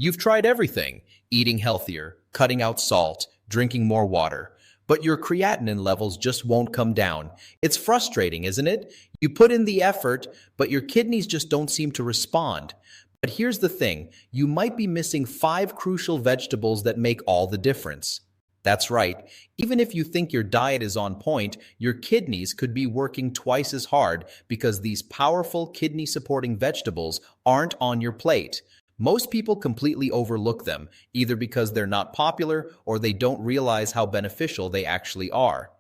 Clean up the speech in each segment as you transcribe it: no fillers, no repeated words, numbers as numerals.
You've tried everything, eating healthier, cutting out salt, drinking more water, but your creatinine levels just won't come down. It's frustrating, isn't it? You put in the effort, but your kidneys just don't seem to respond. But here's the thing, you might be missing 5 crucial vegetables that make all the difference. That's right. Even if you think your diet is on point, your kidneys could be working twice as hard because these powerful kidney-supporting vegetables aren't on your plate. Most people completely overlook them, either because they're not popular or they don't realize how beneficial they actually are.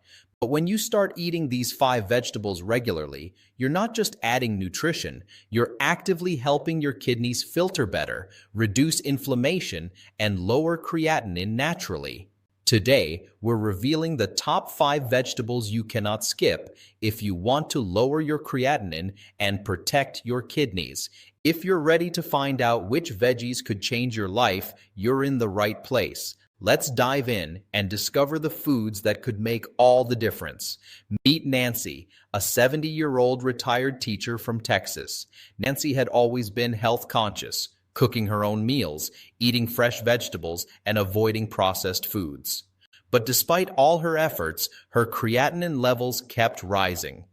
But when you start eating these 5 vegetables regularly, you're not just adding nutrition, you're actively helping your kidneys filter better, reduce inflammation, and lower creatinine naturally. Today, we're revealing the top 5 vegetables you cannot skip if you want to lower your creatinine and protect your kidneys. If you're ready to find out which veggies could change your life, you're in the right place. Let's dive in and discover the foods that could make all the difference. Meet Nancy, a 70-year-old retired teacher from Texas. Nancy had always been health conscious, cooking her own meals, eating fresh vegetables, and avoiding processed foods. But despite all her efforts, her creatinine levels kept rising.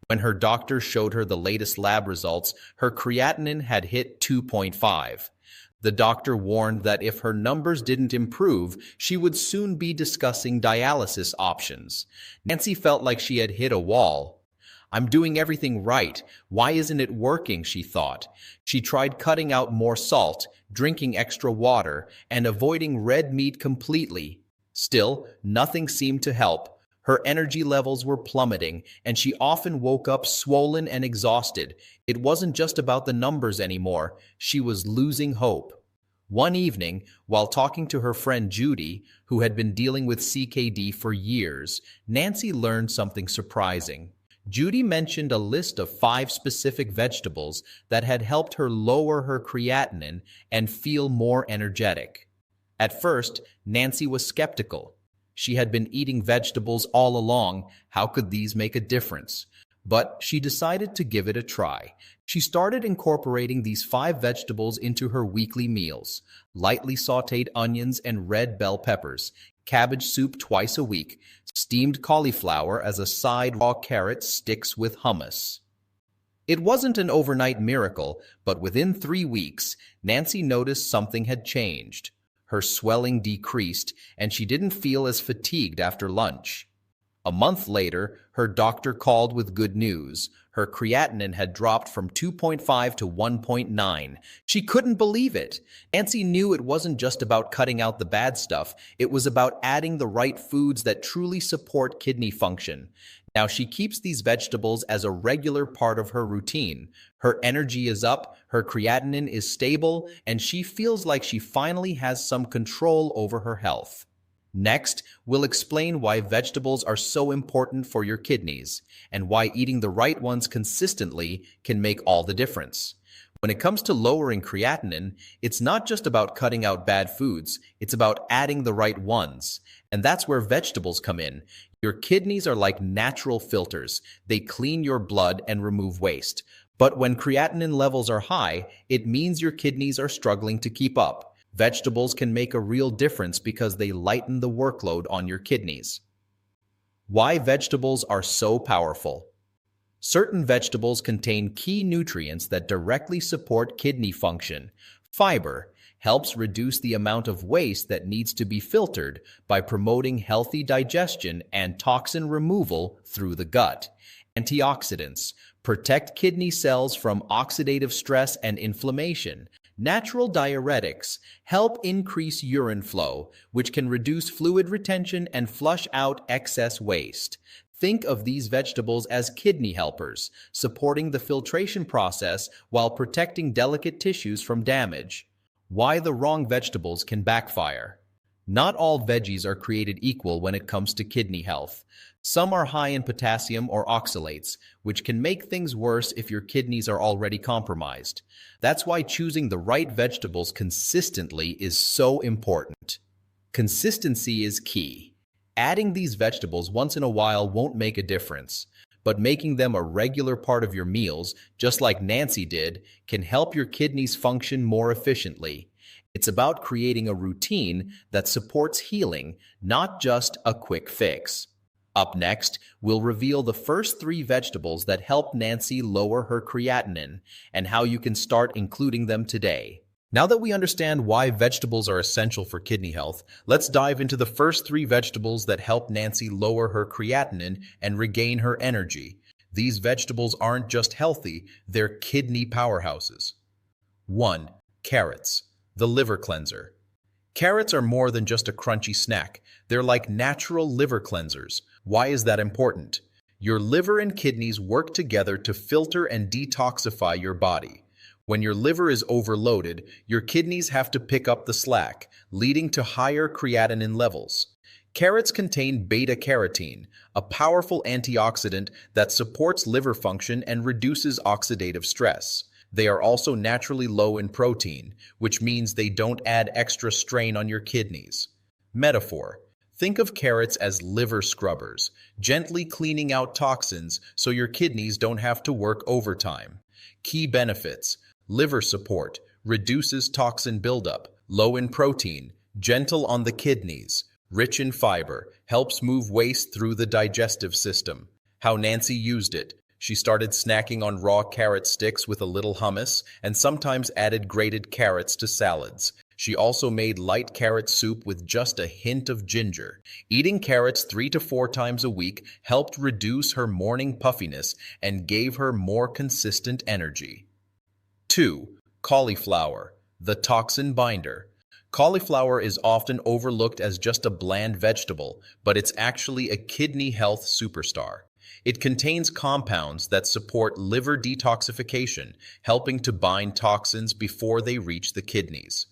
When her doctor showed her the latest lab results, her creatinine had hit 2.5. The doctor warned that if her numbers didn't improve, she would soon be discussing dialysis options. Nancy felt like she had hit a wall. I'm doing everything right. Why isn't it working, she thought. She tried cutting out more salt, drinking extra water, and avoiding red meat completely. Still, nothing seemed to help. Her energy levels were plummeting, and she often woke up swollen and exhausted. It wasn't just about the numbers anymore. She was losing hope. One evening, while talking to her friend Judy, who had been dealing with CKD for years, Nancy learned something surprising. Judy mentioned a list of 5 specific vegetables that had helped her lower her creatinine and feel more energetic. At first, Nancy was skeptical. She had been eating vegetables all along. How could these make a difference? But she decided to give it a try. She started incorporating these 5 vegetables into her weekly meals: lightly sautéed onions and red bell peppers, cabbage soup twice a week, steamed cauliflower as a side, raw carrot sticks with hummus. It wasn't an overnight miracle, but within 3 weeks, Nancy noticed something had changed. Her swelling decreased, and she didn't feel as fatigued after lunch. A month later, her doctor called with good news. Her creatinine had dropped from 2.5 to 1.9. She couldn't believe it. Nancy knew it wasn't just about cutting out the bad stuff. It was about adding the right foods that truly support kidney function. Now she keeps these vegetables as a regular part of her routine. Her energy is up, her creatinine is stable, and she feels like she finally has some control over her health. Next, we'll explain why vegetables are so important for your kidneys and why eating the right ones consistently can make all the difference. When it comes to lowering creatinine, it's not just about cutting out bad foods, it's about adding the right ones. And that's where vegetables come in. Your kidneys are like natural filters. They clean your blood and remove waste. But when creatinine levels are high, it means your kidneys are struggling to keep up. Vegetables can make a real difference because they lighten the workload on your kidneys. Why vegetables are so powerful. Certain vegetables contain key nutrients that directly support kidney function. Fiber helps reduce the amount of waste that needs to be filtered by promoting healthy digestion and toxin removal through the gut. Antioxidants protect kidney cells from oxidative stress and inflammation. Natural diuretics help increase urine flow, which can reduce fluid retention and flush out excess waste. Think of these vegetables as kidney helpers, supporting the filtration process while protecting delicate tissues from damage. Why the wrong vegetables can backfire. Not all veggies are created equal when it comes to kidney health. Some are high in potassium or oxalates, which can make things worse if your kidneys are already compromised. That's why choosing the right vegetables consistently is so important. Consistency is key. Adding these vegetables once in a while won't make a difference, but making them a regular part of your meals, just like Nancy did, can help your kidneys function more efficiently. It's about creating a routine that supports healing, not just a quick fix. Up next, we'll reveal the first 3 vegetables that help Nancy lower her creatinine and how you can start including them today. Now that we understand why vegetables are essential for kidney health, let's dive into the first 3 vegetables that help Nancy lower her creatinine and regain her energy. These vegetables aren't just healthy, they're kidney powerhouses. 1. Carrots, the liver cleanser. Carrots are more than just a crunchy snack. They're like natural liver cleansers. Why is that important? Your liver and kidneys work together to filter and detoxify your body. When your liver is overloaded, your kidneys have to pick up the slack, leading to higher creatinine levels. Carrots contain beta-carotene, a powerful antioxidant that supports liver function and reduces oxidative stress. They are also naturally low in protein, which means they don't add extra strain on your kidneys. Metaphor. Think of carrots as liver scrubbers, gently cleaning out toxins so your kidneys don't have to work overtime. Key benefits. Liver support, reduces toxin buildup, low in protein, gentle on the kidneys, rich in fiber, helps move waste through the digestive system. How Nancy used it. She started snacking on raw carrot sticks with a little hummus and sometimes added grated carrots to salads. She also made light carrot soup with just a hint of ginger. Eating carrots 3 to 4 times a week helped reduce her morning puffiness and gave her more consistent energy. 2. Cauliflower, the toxin binder. Cauliflower is often overlooked as just a bland vegetable, but it's actually a kidney health superstar. It contains compounds that support liver detoxification, helping to bind toxins before they reach the kidneys.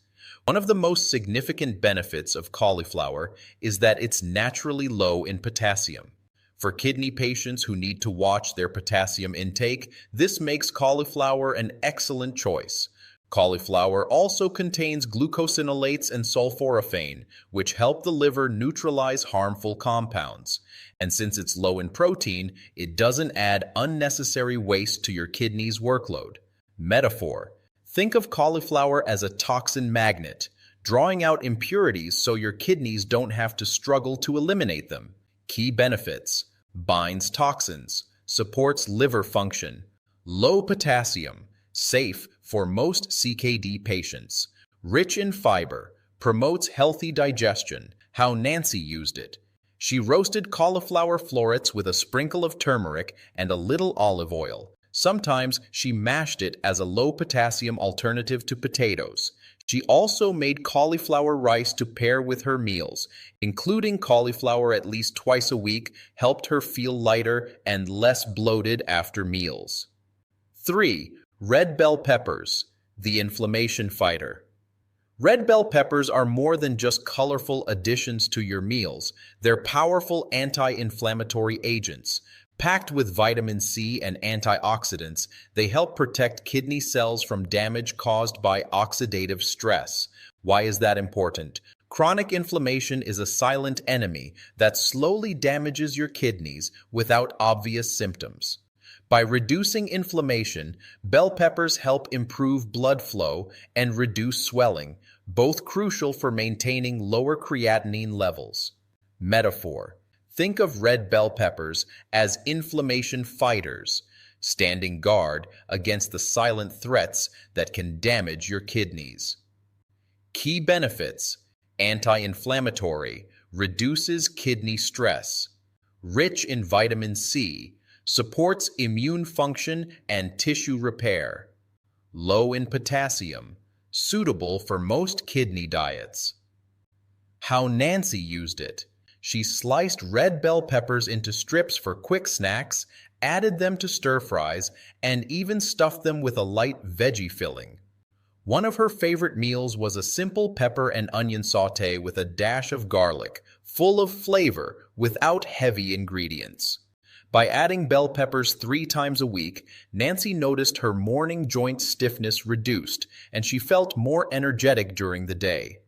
One of the most significant benefits of cauliflower is that it's naturally low in potassium. For kidney patients who need to watch their potassium intake, this makes cauliflower an excellent choice. Cauliflower also contains glucosinolates and sulforaphane, which help the liver neutralize harmful compounds. And since it's low in protein, it doesn't add unnecessary waste to your kidneys' workload. Metaphor. Think of cauliflower as a toxin magnet, drawing out impurities so your kidneys don't have to struggle to eliminate them. Key benefits. Binds toxins, supports liver function, low potassium, safe for most CKD patients, rich in fiber, promotes healthy digestion. How Nancy used it. She roasted cauliflower florets with a sprinkle of turmeric and a little olive oil. Sometimes she mashed it as a low-potassium alternative to potatoes. She also made cauliflower rice to pair with her meals. Including cauliflower at least twice a week helped her feel lighter and less bloated after meals. 3. Red bell peppers, the inflammation fighter. Red bell peppers are more than just colorful additions to your meals. They're powerful anti-inflammatory agents. Packed with vitamin C and antioxidants, they help protect kidney cells from damage caused by oxidative stress. Why is that important? Chronic inflammation is a silent enemy that slowly damages your kidneys without obvious symptoms. By reducing inflammation, bell peppers help improve blood flow and reduce swelling, both crucial for maintaining lower creatinine levels. Metaphor. Think of red bell peppers as inflammation fighters, standing guard against the silent threats that can damage your kidneys. Key benefits. Anti-inflammatory, reduces kidney stress, rich in vitamin C, supports immune function and tissue repair, low in potassium, suitable for most kidney diets. How Nancy used it. She sliced red bell peppers into strips for quick snacks, added them to stir-fries, and even stuffed them with a light veggie filling. One of her favorite meals was a simple pepper and onion sauté with a dash of garlic, full of flavor without heavy ingredients. By adding bell peppers 3 times a week, Nancy noticed her morning joint stiffness reduced, and she felt more energetic during the day.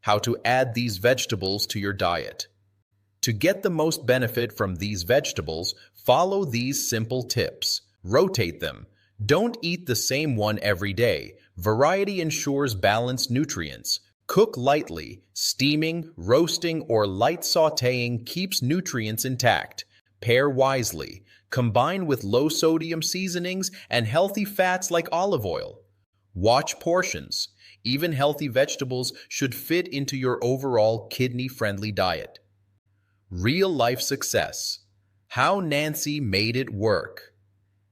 How to add these vegetables to your diet. To get the most benefit from these vegetables, follow these simple tips. Rotate them. Don't eat the same one every day. Variety ensures balanced nutrients. Cook lightly. Steaming, roasting, or light sautéing keeps nutrients intact. Pair wisely. Combine with low-sodium seasonings and healthy fats like olive oil. Watch portions. Even healthy vegetables should fit into your overall kidney-friendly diet. Real-life success. How Nancy made it work.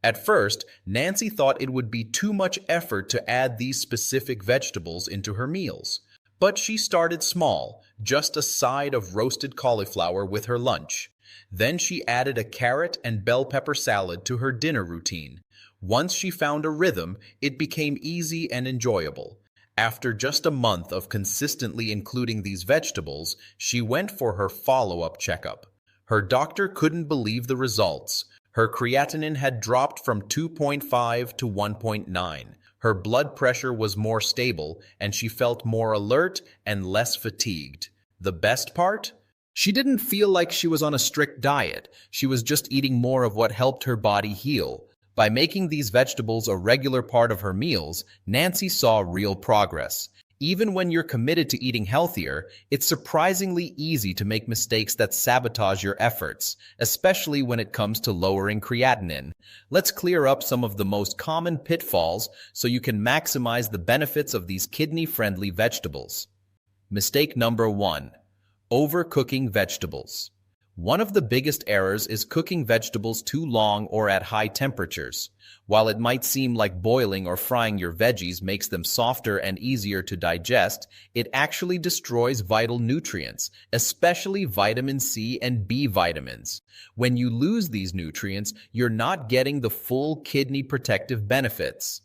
At first, Nancy thought it would be too much effort to add these specific vegetables into her meals. But she started small, just a side of roasted cauliflower with her lunch. Then she added a carrot and bell pepper salad to her dinner routine. Once she found a rhythm, it became easy and enjoyable. After just a month of consistently including these vegetables, she went for her follow-up checkup. Her doctor couldn't believe the results. Her creatinine had dropped from 2.5 to 1.9. Her blood pressure was more stable, and she felt more alert and less fatigued. The best part? She didn't feel like she was on a strict diet. She was just eating more of what helped her body heal. By making these vegetables a regular part of her meals, Nancy saw real progress. Even when you're committed to eating healthier, it's surprisingly easy to make mistakes that sabotage your efforts, especially when it comes to lowering creatinine. Let's clear up some of the most common pitfalls so you can maximize the benefits of these kidney-friendly vegetables. Mistake number 1. Overcooking vegetables. One of the biggest errors is cooking vegetables too long or at high temperatures. While it might seem like boiling or frying your veggies makes them softer and easier to digest, it actually destroys vital nutrients, especially vitamin C and B vitamins. When you lose these nutrients, you're not getting the full kidney protective benefits.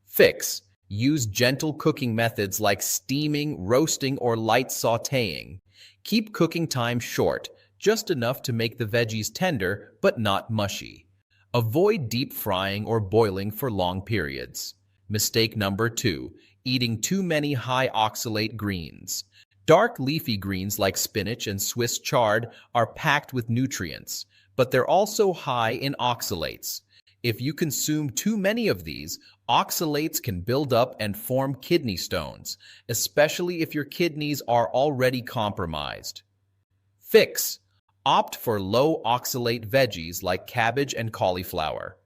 Fix. Use gentle cooking methods like steaming, roasting, or light sautéing. Keep cooking time short, just enough to make the veggies tender but not mushy. Avoid deep frying or boiling for long periods. Mistake number 2. Eating too many high oxalate greens. Dark leafy greens like spinach and Swiss chard are packed with nutrients, but they're also high in oxalates. If you consume too many of these, oxalates can build up and form kidney stones, especially if your kidneys are already compromised. Fix. Opt for low oxalate veggies like cabbage and cauliflower.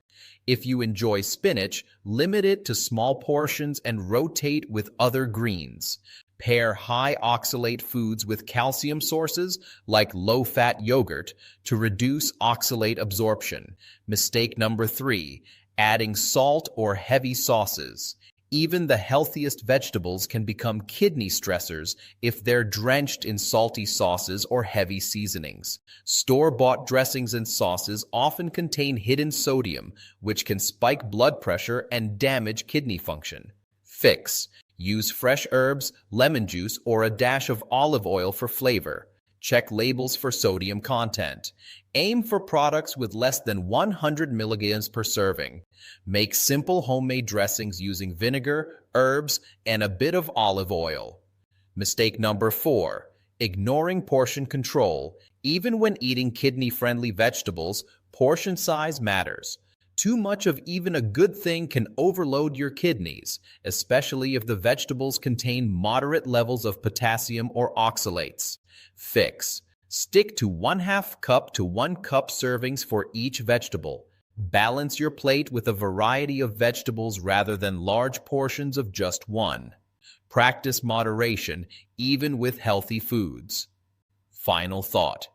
If you enjoy spinach, limit it to small portions and rotate with other greens. Pair high oxalate foods with calcium sources like low-fat yogurt to reduce oxalate absorption. Mistake number 3. Adding salt or heavy sauces. Even the healthiest vegetables can become kidney stressors if they're drenched in salty sauces or heavy seasonings. Store-bought dressings and sauces often contain hidden sodium, which can spike blood pressure and damage kidney function. Fix. Use fresh herbs, lemon juice, or a dash of olive oil for flavor. Check labels for sodium content. Aim for products with less than 100 milligrams per serving. Make simple homemade dressings using vinegar, herbs, and a bit of olive oil. Mistake number 4. Ignoring portion control. Even when eating kidney-friendly vegetables, portion size matters. Too much of even a good thing can overload your kidneys, especially if the vegetables contain moderate levels of potassium or oxalates. Fix. Stick to 1/2 cup to 1 cup servings for each vegetable. Balance your plate with a variety of vegetables rather than large portions of just one. Practice moderation even with healthy foods. Final thought.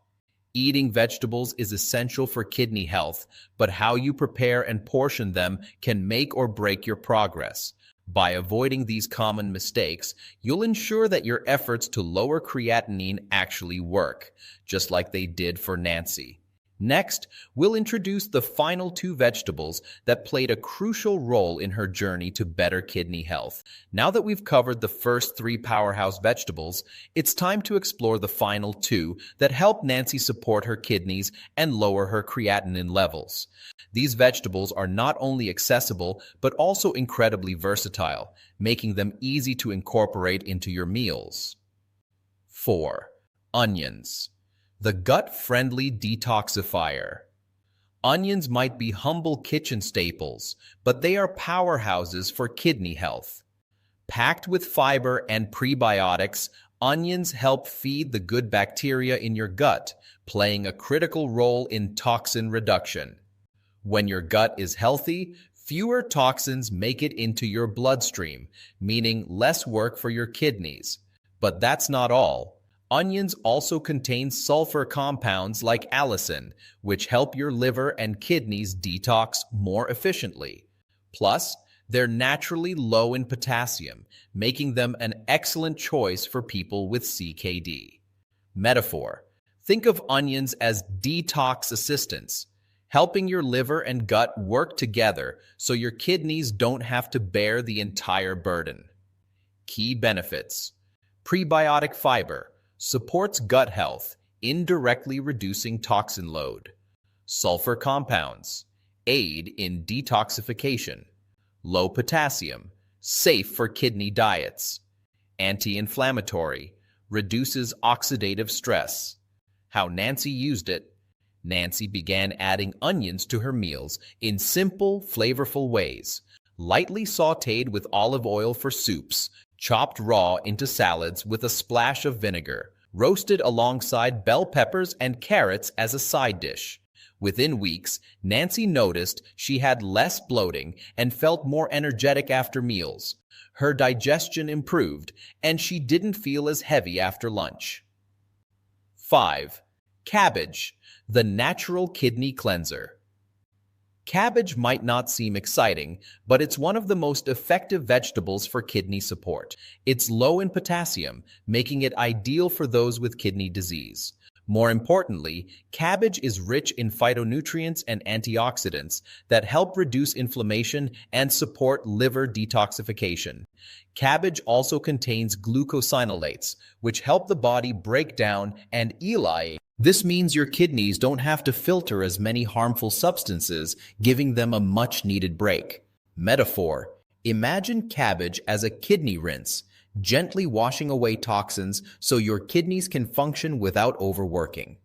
Eating vegetables is essential for kidney health, but how you prepare and portion them can make or break your progress. By avoiding these common mistakes, you'll ensure that your efforts to lower creatinine actually work, just like they did for Nancy. Next, we'll introduce the final 2 vegetables that played a crucial role in her journey to better kidney health. Now that we've covered the first 3 powerhouse vegetables, it's time to explore the final 2 that help Nancy support her kidneys and lower her creatinine levels. These vegetables are not only accessible, but also incredibly versatile, making them easy to incorporate into your meals. 4. Onions. The gut-friendly detoxifier. Onions might be humble kitchen staples, but they are powerhouses for kidney health. Packed with fiber and prebiotics, onions help feed the good bacteria in your gut, playing a critical role in toxin reduction. When your gut is healthy, fewer toxins make it into your bloodstream, meaning less work for your kidneys. But that's not all. Onions also contain sulfur compounds like allicin, which help your liver and kidneys detox more efficiently. Plus, they're naturally low in potassium, making them an excellent choice for people with CKD. Metaphor: think of onions as detox assistants, helping your liver and gut work together so your kidneys don't have to bear the entire burden. Key benefits: prebiotic fiber supports gut health, indirectly reducing toxin load. Sulfur compounds aid in detoxification. Low potassium, safe for kidney diets. Anti-inflammatory, reduces oxidative stress. How Nancy used it: Nancy began adding onions to her meals in simple, flavorful ways. Lightly sautéed with olive oil for soups, chopped raw into salads with a splash of vinegar, roasted alongside bell peppers and carrots as a side dish. Within weeks, Nancy noticed she had less bloating and felt more energetic after meals. Her digestion improved, and she didn't feel as heavy after lunch. 5. Cabbage, the natural kidney cleanser. Cabbage might not seem exciting, but it's one of the most effective vegetables for kidney support. It's low in potassium, making it ideal for those with kidney disease. More importantly, cabbage is rich in phytonutrients and antioxidants that help reduce inflammation and support liver detoxification. Cabbage also contains glucosinolates, which help the body break down and elide. This means your kidneys don't have to filter as many harmful substances, giving them a much-needed break. Metaphor: imagine cabbage as a kidney rinse, gently washing away toxins so your kidneys can function without overworking.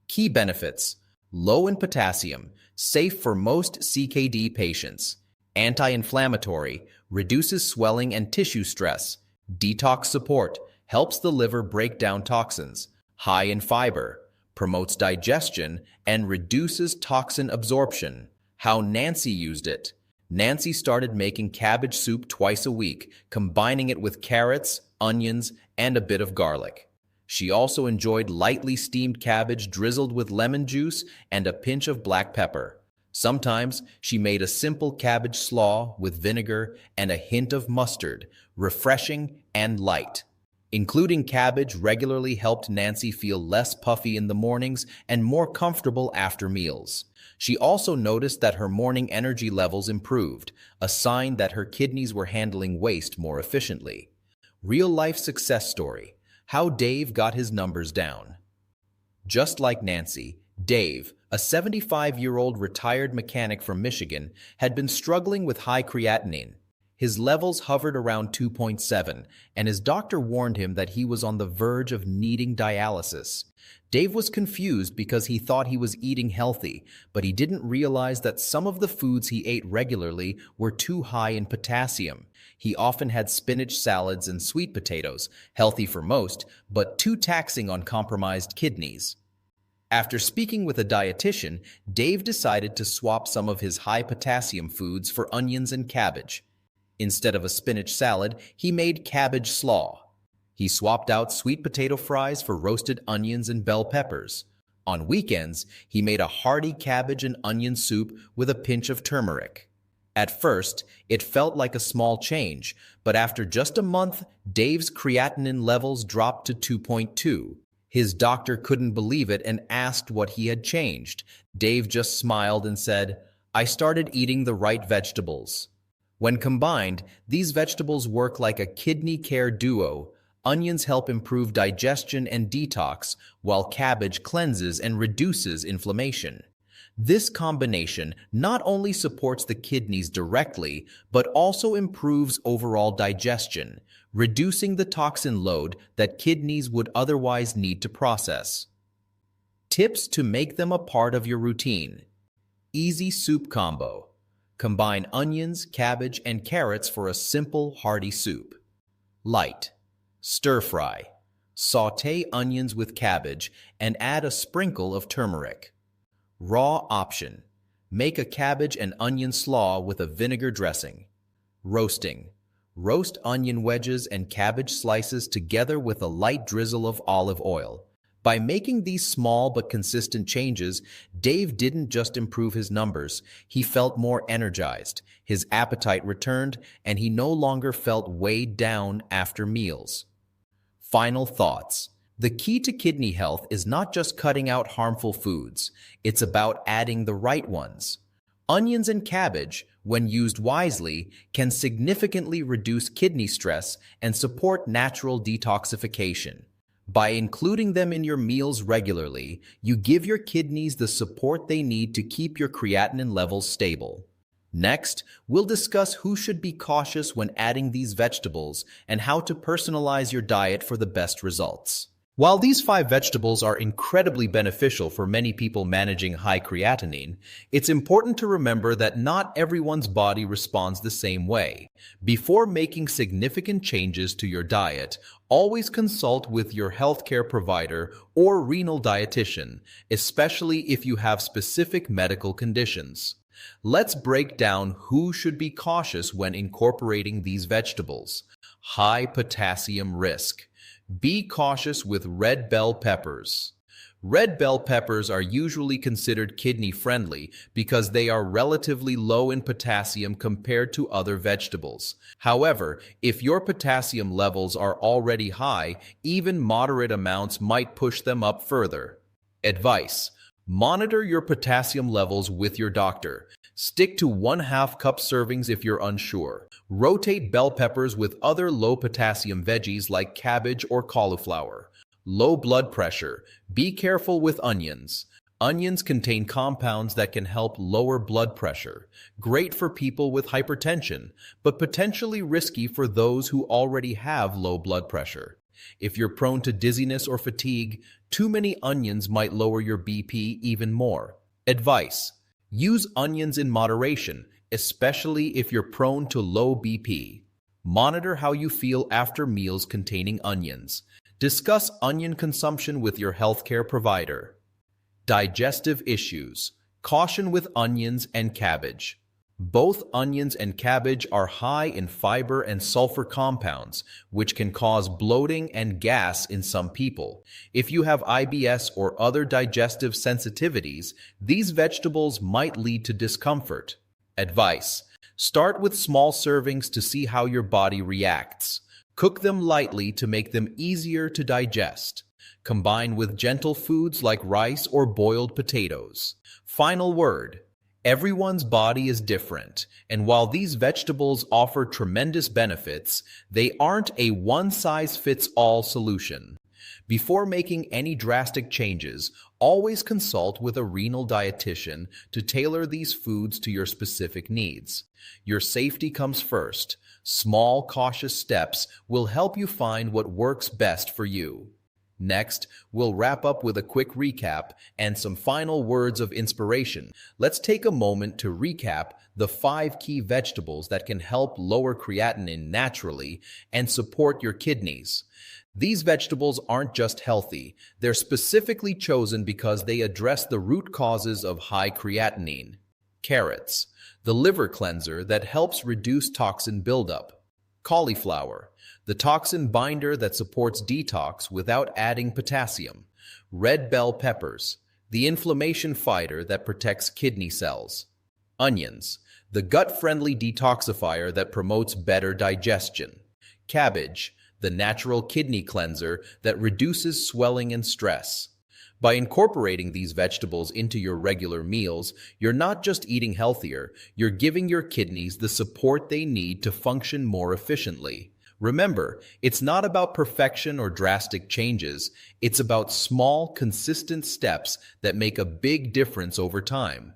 Key benefits: low in potassium, safe for most CKD patients. Anti-inflammatory, reduces swelling and tissue stress. Detox support, helps the liver break down toxins. High in fiber, promotes digestion and reduces toxin absorption. How Nancy used it: Nancy started making cabbage soup twice a week, combining it with carrots, onions, and a bit of garlic. She also enjoyed lightly steamed cabbage drizzled with lemon juice and a pinch of black pepper. Sometimes she made a simple cabbage slaw with vinegar and a hint of mustard, refreshing and light. Including cabbage regularly helped Nancy feel less puffy in the mornings and more comfortable after meals. She also noticed that her morning energy levels improved, a sign that her kidneys were handling waste more efficiently. Real-life success story: how Dave got his numbers down. Just like Nancy, Dave, a 75-year-old retired mechanic from Michigan, had been struggling with high creatinine. His levels hovered around 2.7, and his doctor warned him that he was on the verge of needing dialysis. Dave was confused because he thought he was eating healthy, but he didn't realize that some of the foods he ate regularly were too high in potassium. He often had spinach salads and sweet potatoes, healthy for most, but too taxing on compromised kidneys. After speaking with a dietitian, Dave decided to swap some of his high potassium foods for onions and cabbage. Instead of a spinach salad, he made cabbage slaw. He swapped out sweet potato fries for roasted onions and bell peppers. On weekends, he made a hearty cabbage and onion soup with a pinch of turmeric. At first, it felt like a small change, but after just a month, Dave's creatinine levels dropped to 2.2. His doctor couldn't believe it and asked what he had changed. Dave just smiled and said, "I started eating the right vegetables." When combined, these vegetables work like a kidney care duo. Onions help improve digestion and detox, while cabbage cleanses and reduces inflammation. This combination not only supports the kidneys directly, but also improves overall digestion, reducing the toxin load that kidneys would otherwise need to process. Tips to make them a part of your routine. Easy soup combo. Combine onions, cabbage, and carrots for a simple, hearty soup. Light. Stir fry. Sauté onions with cabbage and add a sprinkle of turmeric. Raw option. Make a cabbage and onion slaw with a vinegar dressing. Roasting. Roast onion wedges and cabbage slices together with a light drizzle of olive oil. By making these small but consistent changes, Dave didn't just improve his numbers, he felt more energized, his appetite returned, and he no longer felt weighed down after meals. Final thoughts. The key to kidney health is not just cutting out harmful foods, it's about adding the right ones. Onions and cabbage, when used wisely, can significantly reduce kidney stress and support natural detoxification. By including them in your meals regularly, you give your kidneys the support they need to keep your creatinine levels stable. Next, we'll discuss who should be cautious when adding these vegetables and how to personalize your diet for the best results. While these 5 vegetables are incredibly beneficial for many people managing high creatinine, it's important to remember that not everyone's body responds the same way. Before making significant changes to your diet, always consult with your healthcare provider or renal dietitian, especially if you have specific medical conditions. Let's break down who should be cautious when incorporating these vegetables. High potassium risk. Be cautious with red bell peppers. Red bell peppers are usually considered kidney-friendly because they are relatively low in potassium compared to other vegetables. However, if your potassium levels are already high, even moderate amounts might push them up further. Advice: monitor your potassium levels with your doctor. Stick to 1/2 cup servings if you're unsure. Rotate bell peppers with other low potassium veggies like cabbage or cauliflower. Low blood pressure. Be careful with onions. Onions contain compounds that can help lower blood pressure. Great for people with hypertension, but potentially risky for those who already have low blood pressure. If you're prone to dizziness or fatigue, too many onions might lower your BP even more. Advice: use onions in moderation, especially if you're prone to low BP. Monitor how you feel after meals containing onions. Discuss onion consumption with your healthcare provider. Digestive issues. Caution with onions and cabbage. Both onions and cabbage are high in fiber and sulfur compounds, which can cause bloating and gas in some people. If you have IBS or other digestive sensitivities, these vegetables might lead to discomfort. Advice: start with small servings to see how your body reacts. Cook them lightly to make them easier to digest. Combine with gentle foods like rice or boiled potatoes. Final word: everyone's body is different, and while these vegetables offer tremendous benefits, they aren't a one-size-fits-all solution. Before making any drastic changes, always consult with a renal dietitian to tailor these foods to your specific needs. Your safety comes first. Small, cautious steps will help you find what works best for you. Next, we'll wrap up with a quick recap and some final words of inspiration. Let's take a moment to recap the 5 key vegetables that can help lower creatinine naturally and support your kidneys. These vegetables aren't just healthy, they're specifically chosen because they address the root causes of high creatinine. Carrots, the liver cleanser that helps reduce toxin buildup. Cauliflower, the toxin binder that supports detox without adding potassium. Red bell peppers, the inflammation fighter that protects kidney cells. Onions, the gut-friendly detoxifier that promotes better digestion. Cabbage, the natural kidney cleanser that reduces swelling and stress. By incorporating these vegetables into your regular meals, you're not just eating healthier, you're giving your kidneys the support they need to function more efficiently. Remember, it's not about perfection or drastic changes, it's about small, consistent steps that make a big difference over time.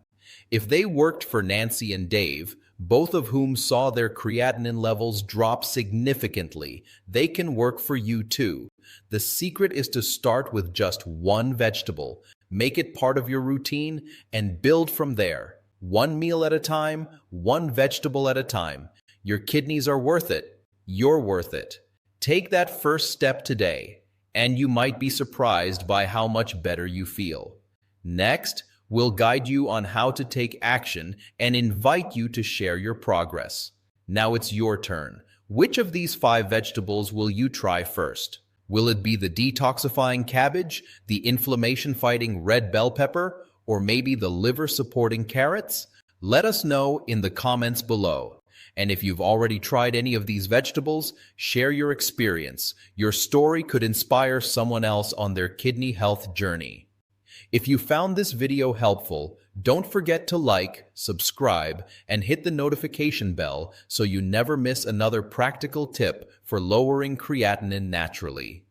If they worked for Nancy and Dave, both of whom saw their creatinine levels drop significantly, they can work for you too. The secret is to start with just one vegetable, make it part of your routine, and build from there. One meal at a time, one vegetable at a time. Your kidneys are worth it. You're worth it. Take that first step today, and you might be surprised by how much better you feel. Next, we'll guide you on how to take action and invite you to share your progress. Now it's your turn. Which of these 5 vegetables will you try first? Will it be the detoxifying cabbage, the inflammation-fighting red bell pepper, or maybe the liver-supporting carrots? Let us know in the comments below. And if you've already tried any of these vegetables, share your experience. Your story could inspire someone else on their kidney health journey. If you found this video helpful, don't forget to like, subscribe, and hit the notification bell so you never miss another practical tip for lowering creatinine naturally.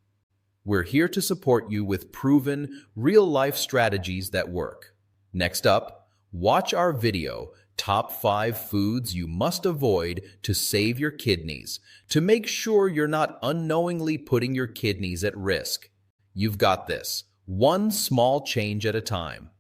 We're here to support you with proven, real-life strategies that work. Next up, watch our video, Top 5 Foods You Must Avoid to Save Your Kidneys, to make sure you're not unknowingly putting your kidneys at risk. You've got this. One small change at a time.